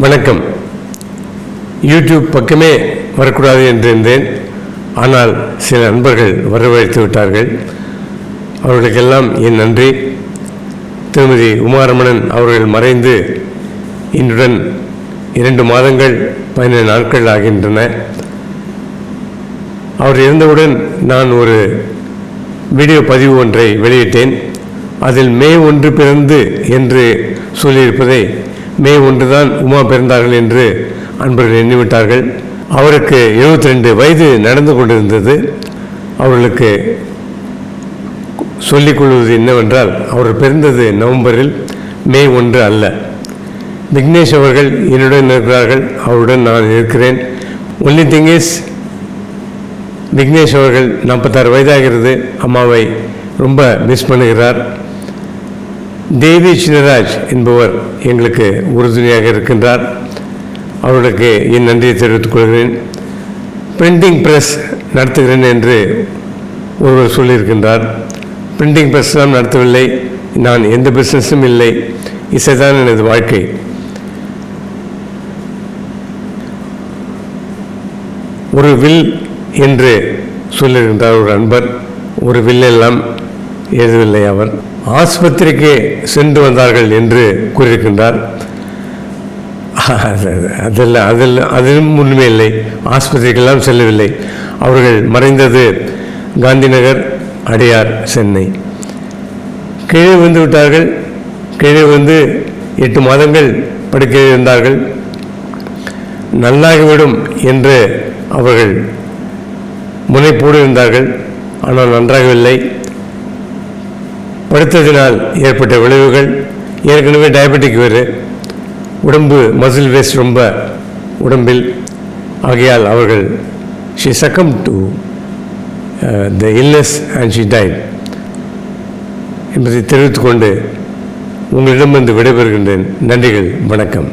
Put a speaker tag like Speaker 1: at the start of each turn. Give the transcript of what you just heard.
Speaker 1: வணக்கம். யூடியூப் பக்கமே வரக்கூடாது என்றிருந்தேன். ஆனால் சில நண்பர்கள் வரவழைத்து விட்டார்கள். அவர்களுக்கெல்லாம் என் நன்றி. திருமதி உமாரமணன் அவர்கள் மறைந்து இன்றுடன் 2 மாதங்கள் 17 நாட்கள் ஆகின்றன. அவர் இருந்தவுடன் நான் ஒரு வீடியோ பதிவு ஒன்றை வெளியிட்டேன். அதில் மே 1 பிறந்து என்று சொல்லியிருப்பதை மே 1 தான் உமா பிறந்தார்கள் என்று அன்பர்கள் எண்ணிவிட்டார்கள். அவருக்கு 72 வயது நடந்து கொண்டிருந்தது. அவர்களுக்கு சொல்லிக்கொள்வது என்னவென்றால், அவர் பிறந்தது நவம்பரில், மே 1 அல்ல. விக்னேஷ் அவர்கள் என்னுடன் இருக்கிறார்கள், அவருடன் நான் இருக்கிறேன். ஒன்லி திங் இஸ், விக்னேஷ் அவர்கள் 46 வயதாகிறது. அம்மாவை ரொம்ப மிஸ் பண்ணுகிறார். தேவி சின்னராஜ் என்பவர் எங்களுக்கு உறுதுணையாக இருக்கின்றார். அவர்களுக்கு என் நன்றியை தெரிவித்துக் கொள்கிறேன். பிரிண்டிங் ப்ரெஸ் நடத்துகிறேன் என்று ஒருவர் சொல்லியிருக்கின்றார். பிரிண்டிங் ப்ரெஸ்லாம் நடத்தவில்லை. நான் எந்த பிஸ்னஸும் இல்லை. இசைதான் எனது வாழ்க்கை. ஒரு வில் என்று சொல்லியிருக்கின்றார் ஒரு அன்பர். ஒரு வில்லெல்லாம் எழுதவில்லை. அவர் ஆஸ்பத்திரிக்கு சென்று வந்தார்கள் என்று கூறியிருக்கின்றார். அதிலும் உண்மை இல்லை. ஆஸ்பத்திரிக்கெல்லாம் செல்லவில்லை. அவர்கள் மறைந்தது காந்தி நகர், அடையார், சென்னை. கீழே வந்து விட்டார்கள். கீழே வந்து 8 மாதங்கள் படுக்கையில் இருந்தார்கள். நல்லாகிவிடும் என்று அவர்கள் முனைப்போடு இருந்தார்கள். ஆனால் நன்றாகவில்லை. படுத்ததினால் ஏற்பட்ட விளைவுகள், ஏற்கனவே டயபெட்டிக் வேறு, உடம்பு மசில் வேஸ்ட் ரொம்ப உடம்பில். ஆகையால் அவர்கள் she succumbed to the illness and she died என்பதை தெரிவித்துக்கொண்டு உங்களிடமிருந்து விடைபெறுகின்றேன். நன்றிகள். வணக்கம்.